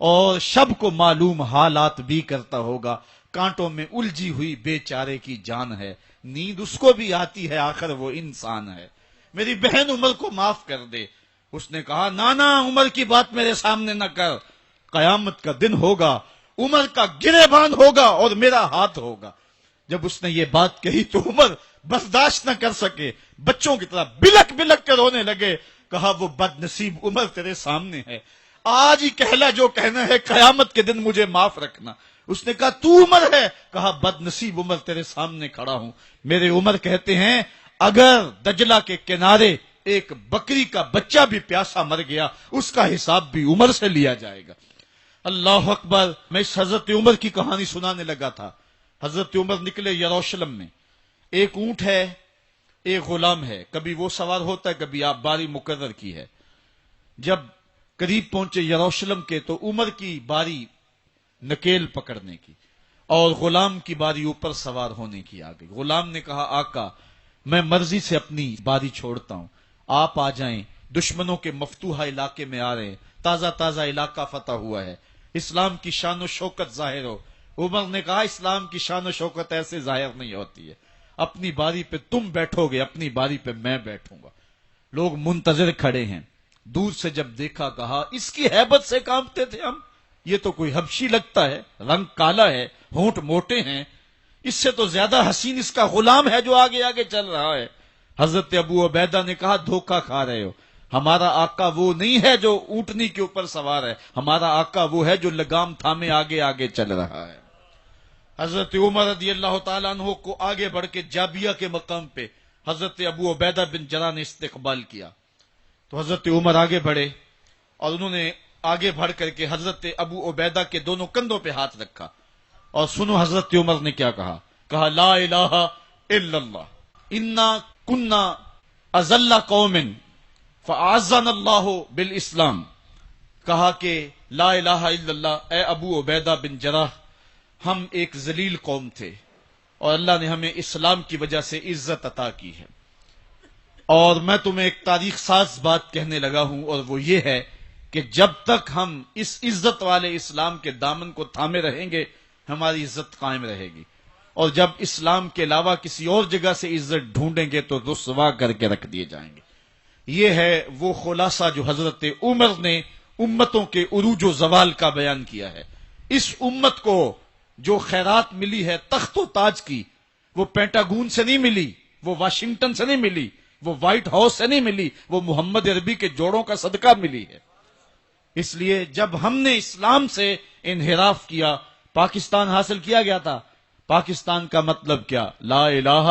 اور شب کو معلوم حالات بھی کرتا ہوگا، کانٹوں میں الجھی ہوئی بیچارے کی جان ہے، نیند اس کو بھی آتی ہے، آخر وہ انسان ہے، میری بہن عمر کو معاف کر دے۔ اس نے کہا نانا عمر کی بات میرے سامنے نہ کر، قیامت کا دن ہوگا، عمر کا گریبان ہوگا اور میرا ہاتھ ہوگا۔ جب اس نے یہ بات کہی تو عمر برداشت نہ کر سکے، بچوں کی طرح بلک بلک کے رونے لگے۔ کہا وہ بد نصیب عمر تیرے سامنے ہے، آج ہی کہلا جو کہنا ہے، قیامت کے دن مجھے معاف رکھنا۔ اس نے کہا تو عمر ہے؟ کہا بد نصیب عمر تیرے سامنے کھڑا ہوں۔ میرے عمر کہتے ہیں اگر دجلہ کے کنارے ایک بکری کا بچہ بھی پیاسا مر گیا، اس کا حساب بھی عمر سے لیا جائے گا۔ اللہ اکبر۔ میں اس حضرت عمر کی کہانی سنانے لگا تھا۔ حضرت عمر نکلے یروشلم میں، ایک اونٹ ہے، ایک غلام ہے، کبھی وہ سوار ہوتا ہے، کبھی آپ باری مقرر کی ہے۔ جب قریب پہنچے یروشلم کے تو عمر کی باری نکیل پکڑنے کی اور غلام کی باری اوپر سوار ہونے کی آ گئی۔ غلام نے کہا آقا میں مرضی سے اپنی باری چھوڑتا ہوں، آپ آ جائیں، دشمنوں کے مفتوحہ علاقے میں آ رہے ہیں، تازہ تازہ علاقہ فتح ہوا ہے، اسلام کی شان و شوکت ظاہر ہو۔ عمر نے کہا اسلام کی شان و شوکت ایسے ظاہر نہیں ہوتی ہے، اپنی باری پہ تم بیٹھو گے، اپنی باری پہ میں بیٹھوں گا۔ لوگ منتظر کھڑے ہیں، دور سے جب دیکھا کہا اس کی ہیبت سے کانپتے تھے ہم، یہ تو کوئی حبشی لگتا ہے، رنگ کالا ہے، ہونٹ موٹے ہیں، اس سے تو زیادہ حسین اس کا غلام ہے جو آگے آگے چل رہا ہے۔ حضرت ابو عبیدہ نے کہا دھوکہ کھا رہے ہو، ہمارا آقا وہ نہیں ہے جو اونٹنی کے اوپر سوار ہے، ہمارا آقا وہ ہے جو لگام تھامے آگے آگے چل رہا ہے۔ حضرت عمر رضی اللہ تعالیٰ عنہ کو آگے بڑھ کے جابیہ کے مقام پہ حضرت ابو عبیدہ بن جراح نے استقبال کیا، تو حضرت عمر آگے بڑھے اور انہوں نے آگے بڑھ کر کے حضرت ابو عبیدہ کے دونوں کندھوں پہ ہاتھ رکھا، اور سنو حضرت عمر نے کیا کہا لا الہ الا اللہ انا کنا اذل قوم فاعزنا اللہ بالاسلام، کہا کہ لا الہ الا اللہ، اے ابو عبیدہ بن جراح، ہم ایک ذلیل قوم تھے اور اللہ نے ہمیں اسلام کی وجہ سے عزت عطا کی ہے، اور میں تمہیں ایک تاریخ ساز بات کہنے لگا ہوں، اور وہ یہ ہے کہ جب تک ہم اس عزت والے اسلام کے دامن کو تھامے رہیں گے ہماری عزت قائم رہے گی، اور جب اسلام کے علاوہ کسی اور جگہ سے عزت ڈھونڈیں گے تو رسوا کر کے رکھ دیے جائیں گے۔ یہ ہے وہ خلاصہ جو حضرت عمر نے امتوں کے عروج و زوال کا بیان کیا ہے۔ اس امت کو جو خیرات ملی ہے تخت و تاج کی، وہ پینٹاگون سے نہیں ملی، وہ واشنگٹن سے نہیں ملی، وہ وائٹ ہاؤس سے نہیں ملی، وہ محمد عربی کے جوڑوں کا صدقہ ملی ہے۔ اس لیے جب ہم نے اسلام سے انحراف کیا، پاکستان حاصل کیا گیا تھا، پاکستان کا مطلب کیا؟ لا الہ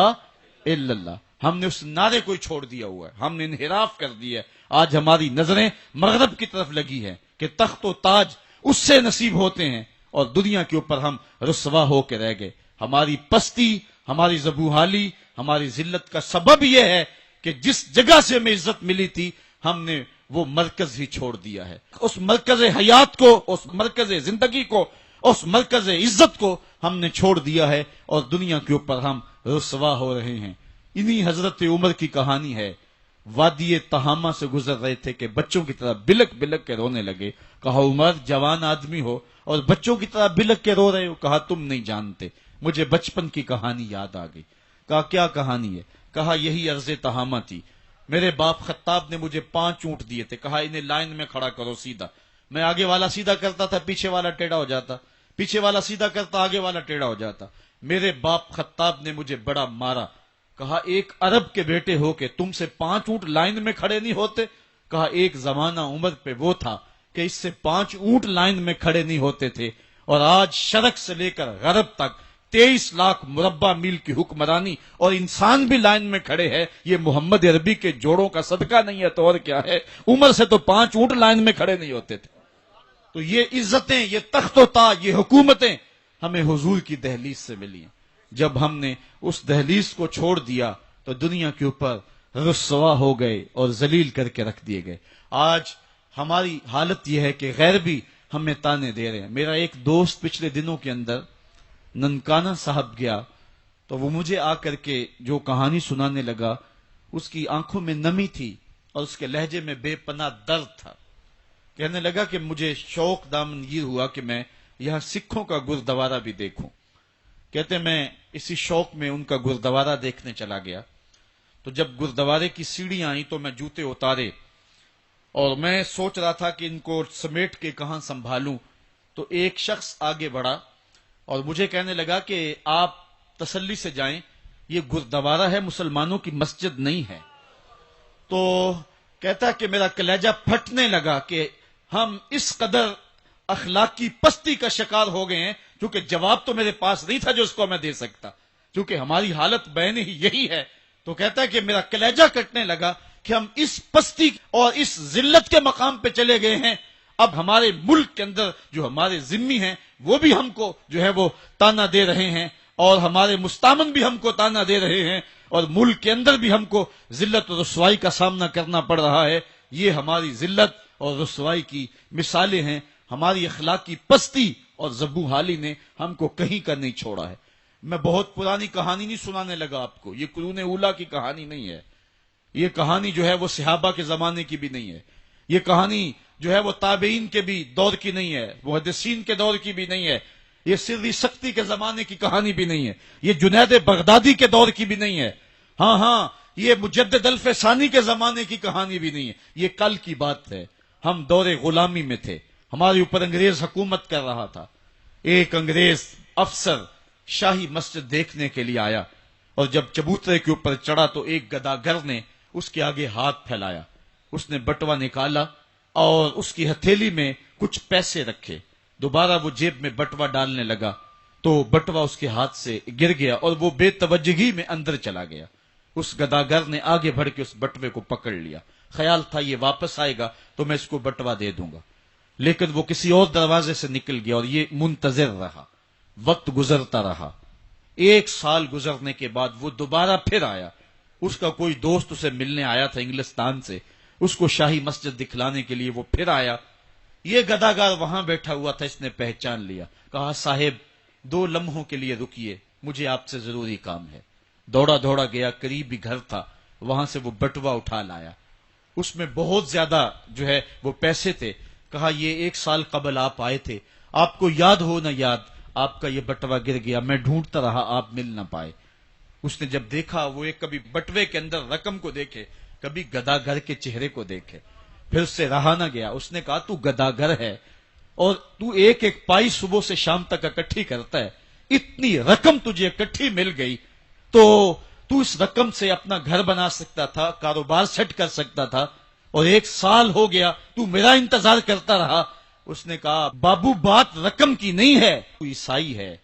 الا اللہ، ہم نے اس نعرے کو چھوڑ دیا ہوا ہے، ہم نے انحراف کر دیا ہے۔ آج ہماری نظریں مغرب کی طرف لگی ہیں کہ تخت و تاج اس سے نصیب ہوتے ہیں، اور دنیا کے اوپر ہم رسوا ہو کے رہ گئے۔ ہماری پستی، ہماری زبوحالی، ہماری ذلت کا سبب یہ ہے کہ جس جگہ سے ہمیں عزت ملی تھی ہم نے وہ مرکز ہی چھوڑ دیا ہے۔ اس مرکز حیات کو، اس مرکز زندگی کو، اس مرکز عزت کو ہم نے چھوڑ دیا ہے، اور دنیا کے اوپر ہم رسوا ہو رہے ہیں۔ انہی حضرت عمر کی کہانی ہے، وادی تہامہ سے گزر رہے تھے کہ بچوں کی طرح بلک بلک کے رونے لگے۔ کہا عمر جوان آدمی ہو اور بچوں کی طرح بلک کے رو رہے ہو؟ کہا تم نہیں جانتے، مجھے بچپن کی کہانی یاد آ گئی۔ کہا کیا کہانی ہے؟ کہا یہی عرض تہامہ تھی، میرے باپ خطاب نے مجھے 5 اونٹ دیے تھے، کہا انہیں لائن میں کھڑا کرو سیدھا، میں آگے والا سیدھا کرتا تھا، پیچھے والا ٹیڑھا ہو جاتا، پیچھے والا سیدھا کرتا، آگے والا ٹیڑھا ہو جاتا۔ میرے باپ خطاب نے مجھے بڑا مارا۔ کہا ایک عرب کے بیٹے ہو کے تم سے 5 اونٹ لائن میں کھڑے نہیں ہوتے؟ کہا ایک زمانہ عمر پہ وہ تھا کہ اس سے 5 اونٹ لائن میں کھڑے نہیں ہوتے تھے، اور آج شرق سے لے کر غرب تک 23 لاکھ مربع میل کی حکمرانی اور انسان بھی لائن میں کھڑے ہیں۔ یہ محمد عربی کے جوڑوں کا صدقہ نہیں ہے تو اور کیا ہے؟ عمر سے تو 5 اونٹ لائن میں کھڑے نہیں ہوتے تھے۔ تو یہ عزتیں، یہ تخت و تاج، یہ حکومتیں ہمیں حضور کی دہلیز سے ملی ہیں۔ جب ہم نے اس دہلیز کو چھوڑ دیا تو دنیا کے اوپر رسوا ہو گئے اور ذلیل کر کے رکھ دیے گئے۔ آج ہماری حالت یہ ہے کہ غیر بھی ہمیں تانے دے رہے ہیں۔ میرا ایک دوست پچھلے دنوں کے اندر ننکانہ صاحب گیا تو وہ مجھے آ کر کے جو کہانی سنانے لگا، اس کی آنکھوں میں نمی تھی اور اس کے لہجے میں بے پناہ درد تھا۔ کہنے لگا کہ مجھے شوق دامن یہ ہوا کہ میں یہاں سکھوں کا گردوارہ بھی دیکھوں۔ کہتے میں اسی شوق میں ان کا گردوارہ دیکھنے چلا گیا، تو جب گردوارے کی سیڑھیاں آئیں تو میں جوتے اتارے اور میں سوچ رہا تھا کہ ان کو سمیٹ کے کہاں سنبھالوں، تو ایک شخص آگے بڑھا اور مجھے کہنے لگا کہ آپ تسلی سے جائیں، یہ گردوارہ ہے، مسلمانوں کی مسجد نہیں ہے۔ تو کہتا کہ میرا کلیجہ پھٹنے لگا کہ ہم اس قدر اخلاقی پستی کا شکار ہو گئے ہیں، کیونکہ جواب تو میرے پاس نہیں تھا جو اس کو میں دے سکتا، کیونکہ ہماری حالت بین ہی یہی ہے۔ تو کہتا ہے کہ میرا کلیجہ کٹنے لگا کہ ہم اس پستی اور اس ذلت کے مقام پہ چلے گئے ہیں۔ اب ہمارے ملک کے اندر جو ہمارے ذمی ہیں وہ بھی ہم کو جو ہے وہ تانا دے رہے ہیں، اور ہمارے مستامن بھی ہم کو تانا دے رہے ہیں، اور ملک کے اندر بھی ہم کو ذلت اور رسوائی کا سامنا کرنا پڑ رہا ہے۔ یہ ہماری ذلت اور رسوائی کی مثالیں ہیں۔ ہماری اخلاقی پستی اور زبوحالی نے ہم کو کہیں کا نہیں چھوڑا ہے۔ میں بہت پرانی کہانی نہیں سنانے لگا آپ کو، یہ قرون اولیٰ کی کہانی نہیں ہے، یہ کہانی جو ہے وہ صحابہ کے زمانے کی بھی نہیں ہے، یہ کہانی جو ہے وہ تابعین کے بھی دور کی نہیں ہے، محدثین کے دور کی بھی نہیں ہے، یہ سری سختی کے زمانے کی کہانی بھی نہیں ہے، یہ جنید بغدادی کے دور کی بھی نہیں ہے، ہاں یہ مجدد الف ثانی کے زمانے کی کہانی بھی نہیں ہے، یہ کل کی بات ہے۔ ہم دور غلامی میں تھے، ہمارے اوپر انگریز حکومت کر رہا تھا، ایک انگریز افسر شاہی مسجد دیکھنے کے لیے آیا، اور جب چبوترے کے اوپر چڑھا تو ایک گداگر نے اس کے آگے ہاتھ پھیلایا، اس نے بٹوا نکالا اور اس کی ہتھیلی میں کچھ پیسے رکھے، دوبارہ وہ جیب میں بٹوا ڈالنے لگا تو بٹوا اس کے ہاتھ سے گر گیا اور وہ بے توجہی میں اندر چلا گیا۔ اس گداگر نے آگے بڑھ کے اس بٹوے کو پکڑ لیا، خیال تھا یہ واپس آئے گا تو میں اس کو بٹوا دے دوں گا، لیکن وہ کسی اور دروازے سے نکل گیا اور یہ منتظر رہا، وقت گزرتا رہا۔ 1 سال گزرنے کے بعد وہ دوبارہ پھر آیا، اس کا کوئی دوست اسے ملنے آیا تھا انگلستان سے، اس کو شاہی مسجد دکھلانے کے لیے وہ پھر آیا۔ یہ گداگر وہاں بیٹھا ہوا تھا، اس نے پہچان لیا، کہا صاحب 2 لمحوں کے لیے رکیے، مجھے آپ سے ضروری کام ہے۔ دوڑا دوڑا گیا، قریب ہی گھر تھا، وہاں سے وہ بٹوا اٹھا لایا، اس میں بہت زیادہ جو ہے وہ پیسے تھے، کہا یہ 1 سال قبل آپ آئے تھے، آپ کو یاد ہو نہ یاد، آپ کا یہ بٹوا گر گیا، میں ڈھونڈتا رہا، آپ مل نہ پائے۔ اس نے جب دیکھا، وہ ایک کبھی بٹوے کے اندر رقم کو دیکھے، کبھی گداگر کے چہرے کو دیکھے، پھر اس سے رہا نہ گیا، اس نے کہا تو گداگر ہے اور تو ایک ایک پائی صبح سے شام تک اکٹھی کرتا ہے، اتنی رقم تجھے اکٹھی مل گئی تو اس رقم سے اپنا گھر بنا سکتا تھا، کاروبار سیٹ کر سکتا تھا، اور 1 سال ہو گیا تو میرا انتظار کرتا رہا۔ اس نے کہا بابو بات رقم کی نہیں ہے، تو عیسائی ہے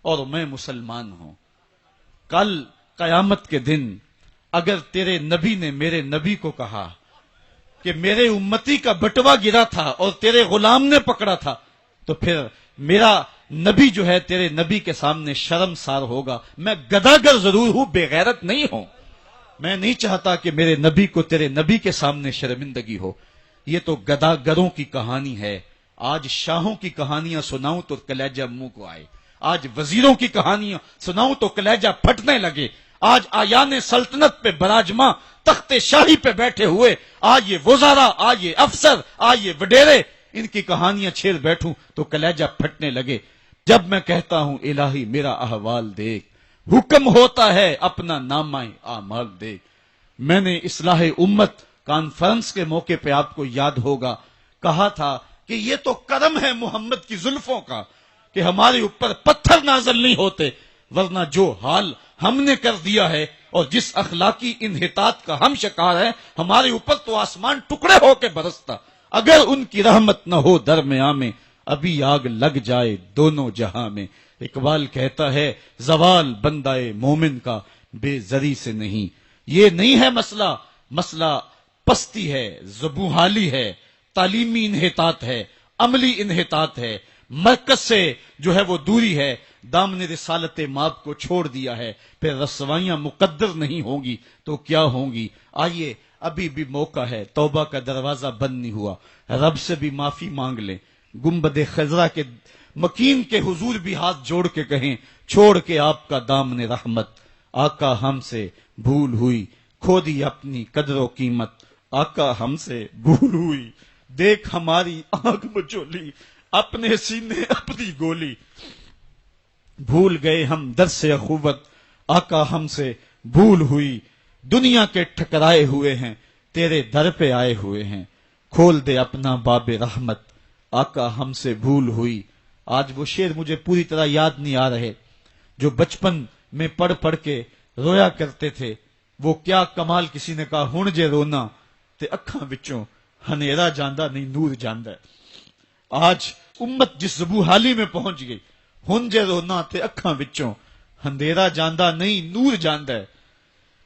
اور میں مسلمان ہوں، کل قیامت کے دن اگر تیرے نبی نے میرے نبی کو کہا کہ میرے امتی کا بٹوا گرا تھا اور تیرے غلام نے پکڑا تھا، تو پھر میرا نبی جو ہے تیرے نبی کے سامنے شرمسار ہوگا۔ میں گداگر ضرور ہوں، بے غیرت نہیں ہوں، میں نہیں چاہتا کہ میرے نبی کو تیرے نبی کے سامنے شرمندگی ہو۔ یہ تو گداگروں کی کہانی ہے، آج شاہوں کی کہانیاں سناؤں تو کلیجہ منہ کو آئے، آج وزیروں کی کہانیاں سناؤں تو کلیجہ پھٹنے لگے، آج آیان سلطنت پہ براجماں تخت شاہی پہ بیٹھے ہوئے، آج یہ وزراء، آج یہ افسر، آج یہ وڈیرے، ان کی کہانیاں چھیڑ بیٹھوں تو کلیجہ پھٹنے لگے۔ جب میں کہتا ہوں الہی میرا احوال دیکھ، حکم ہوتا ہے اپنا نامہ اعمال دیکھ۔ میں نے اصلاح امت کانفرنس کے موقع پہ آپ کو یاد ہوگا کہا تھا کہ یہ تو کرم ہے محمد کی زلفوں کا کہ ہمارے اوپر پتھر نازل نہیں ہوتے، ورنہ جو حال ہم نے کر دیا ہے اور جس اخلاقی انحطاط کا ہم شکار ہیں، ہمارے اوپر تو آسمان ٹکڑے ہو کے برستا۔ اگر ان کی رحمت نہ ہو درمیاں میں، ابھی آگ لگ جائے دونوں جہاں میں۔ اقبال کہتا ہے زوال بندہ مومن کا بے زری سے نہیں، یہ نہیں ہے مسئلہ، مسئلہ پستی ہے، زبوحالی ہے، تعلیمی انحطاط ہے، عملی انحطاط ہے، مرکز سے جو ہے وہ دوری ہے، دامن رسالت ماب کو چھوڑ دیا ہے، پھر رسوائیاں مقدر نہیں ہوں گی تو کیا ہوں گی۔ آئیے ابھی بھی موقع ہے، توبہ کا دروازہ بند نہیں ہوا، رب سے بھی معافی مانگ لیں، گنبد خضرا کے مکین کے حضور بھی ہاتھ جوڑ کے کہیں چھوڑ کے آپ کا دامن رحمت، آقا ہم سے بھول ہوئی، کھو دی اپنی قدر و قیمت، آقا ہم سے بھول ہوئی، دیکھ ہماری آنکھ مچولی، اپنے سینے اپنی گولی، بھول گئے ہم درس اخوت، آقا ہم سے بھول ہوئی، دنیا کے ٹھکرائے ہوئے ہیں، تیرے در پہ آئے ہوئے ہیں، کھول دے اپنا باب رحمت، آقا ہم سے بھول ہوئی۔ آج وہ شعر مجھے پوری طرح یاد نہیں آ رہے جو بچپن میں پڑھ پڑھ کے رویا کرتے تھے، وہ کیا کمال، کسی نے کہا ہن جے رونا تے اکھاں وچوں ہنیرا جاندہ نہیں نور جاندہ ہے۔ آج امت جس زبوحالی میں پہنچ گئی، ہن جے رونا تے اکھاں وچوں ہندیرا جاندہ نہیں نور جاندہ ہے۔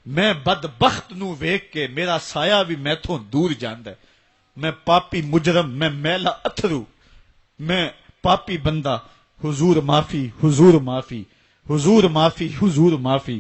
میں بدبخت نو ویکھ کے میرا سایہ بھی میتھوں دور جاندہ ہے، میں پاپی مجرم، میں میلا اتھرو، میں پاپی بندہ، حضور معافی، حضور معافی، حضور معافی، حضور معافی،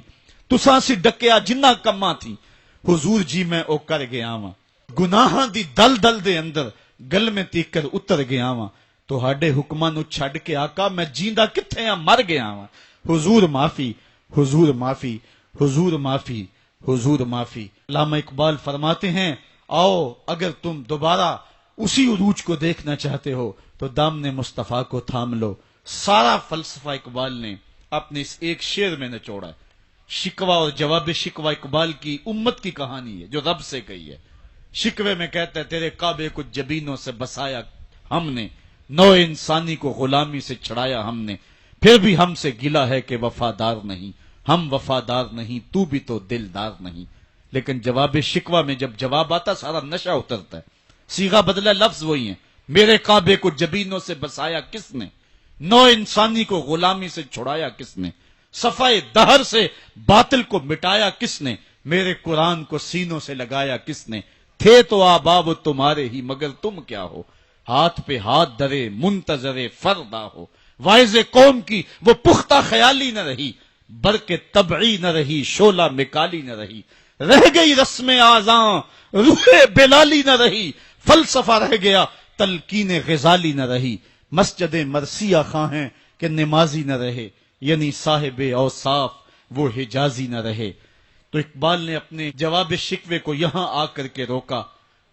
تساں سی ڈکیا جنہ کماں تھی، حضور جی میں او کر گیا واں، گناہاں دی دل دل دے اندر گل میں تیکر اتر گیا واں، تہاڈے حکماں نو چھڈ کے آقا میں جیندا کتھے مر گیا واں، حضور معافی، حضور معافی، حضور معافی، حضور معافی۔ علامہ اقبال فرماتے ہیں آؤ اگر تم دوبارہ اسی عروج کو دیکھنا چاہتے ہو تو دامن مصطفیٰ کو تھام لو۔ سارا فلسفہ اقبال نے اپنے اس ایک شعر میں نچوڑا ہے۔ شکوہ اور جواب شکوہ اقبال کی امت کی کہانی ہے جو رب سے کہی ہے۔ شکوے میں کہتا ہے تیرے کعبے کو جبینوں سے بسایا ہم نے، نو انسانی کو غلامی سے چھڑایا ہم نے، پھر بھی ہم سے گلا ہے کہ وفادار نہیں، ہم وفادار نہیں تو بھی تو دلدار نہیں۔ لیکن جواب شکوہ میں جب جواب آتا سارا نشہ اترتا ہے، صیغہ بدلا، لفظ وہی ہیں، میرے کعبے کو جبینوں سے بسایا کس نے، نو انسانی کو غلامی سے چھڑایا کس نے، صفائے دہر سے باطل کو مٹایا کس نے، میرے قرآن کو سینوں سے لگایا کس نے، تھے تو آباب تمہارے ہی مگر تم کیا ہو، ہاتھ پہ ہاتھ درے منتظر فردا ہو، وائز قوم کی وہ پختہ خیالی نہ رہی، برق طبعی نہ رہی، شعلہ مکالی نہ رہی، رہ گئی رسم آزاں روح بلالی نہ رہی، فلسفہ رہ گیا تلقین غزالی نہ رہی، مسجد مرثیہ خواہیں کہ نمازی نہ رہے، یعنی صاحب اوصاف وہ حجازی نہ رہے۔ تو اقبال نے اپنے جواب شکوے کو یہاں آ کر کے روکا،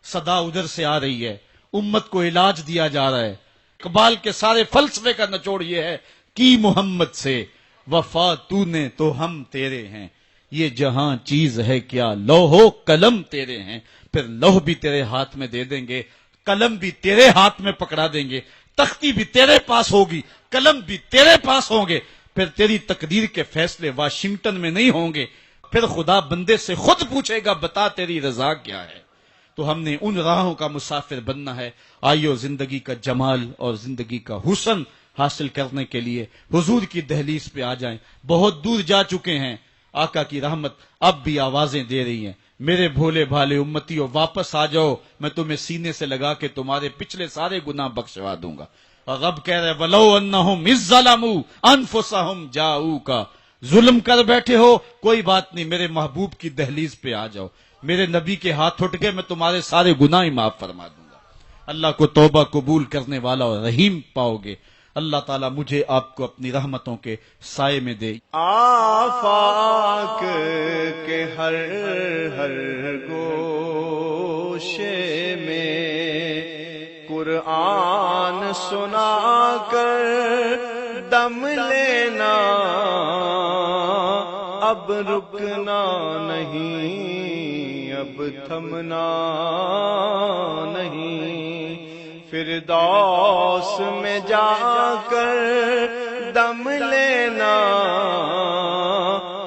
صدا ادھر سے آ رہی ہے، امت کو علاج دیا جا رہا ہے۔ اقبال کے سارے فلسفے کا نچوڑ یہ ہے کہ محمد سے وفا تو نے تو ہم تیرے ہیں، یہ جہاں چیز ہے کیا لوح و قلم تیرے ہیں، پھر لوح بھی تیرے ہاتھ میں دے دیں گے، قلم بھی تیرے ہاتھ میں پکڑا دیں گے، تختی بھی تیرے پاس ہوگی، قلم بھی تیرے پاس ہوں گے، پھر تیری تقدیر کے فیصلے واشنگٹن میں نہیں ہوں گے، پھر خدا بندے سے خود پوچھے گا بتا تیری رضا کیا ہے۔ تو ہم نے ان راہوں کا مسافر بننا ہے۔ آئیو زندگی کا جمال اور زندگی کا حسن حاصل کرنے کے لیے حضور کی دہلیز پہ آ جائیں۔ بہت دور جا چکے ہیں، آقا کی رحمت اب بھی آوازیں دے رہی ہیں، میرے بھولے بھالے امتیوں واپس آ جاؤ، میں تمہیں سینے سے لگا کے تمہارے پچھلے سارے گناہ بخشوا دوں گا۔ اور رب کہہ رہے وَلَوْ أَنَّهُمْ إِذ ظَّلَمُوا أَنفُسَهُمْ جَاءُوكَ، ظلم کر بیٹھے ہو کوئی بات نہیں، میرے محبوب کی دہلیز پہ آ جاؤ، میرے نبی کے ہاتھ اٹھ گئے، میں تمہارے سارے گناہ ہی معاف فرما دوں گا۔ اللہ کو توبہ قبول کرنے والا اور رحیم پاؤ گے۔ اللہ تعالیٰ مجھے آپ کو اپنی رحمتوں کے سائے میں دے۔ آفاق کے ہر ہر گوشے میں قرآن سنا کر دم لینا، اب رکنا نہیں، اب تھمنا نہیں، فردوس میں جا کر دم لینا،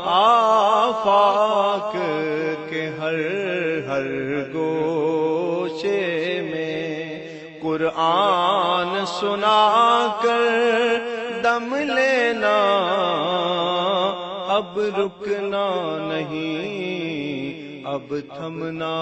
آفاق کے ہر ہر گوشے میں قرآن سنا کر دم لینا، اب رکنا نہیں، اب تھمنا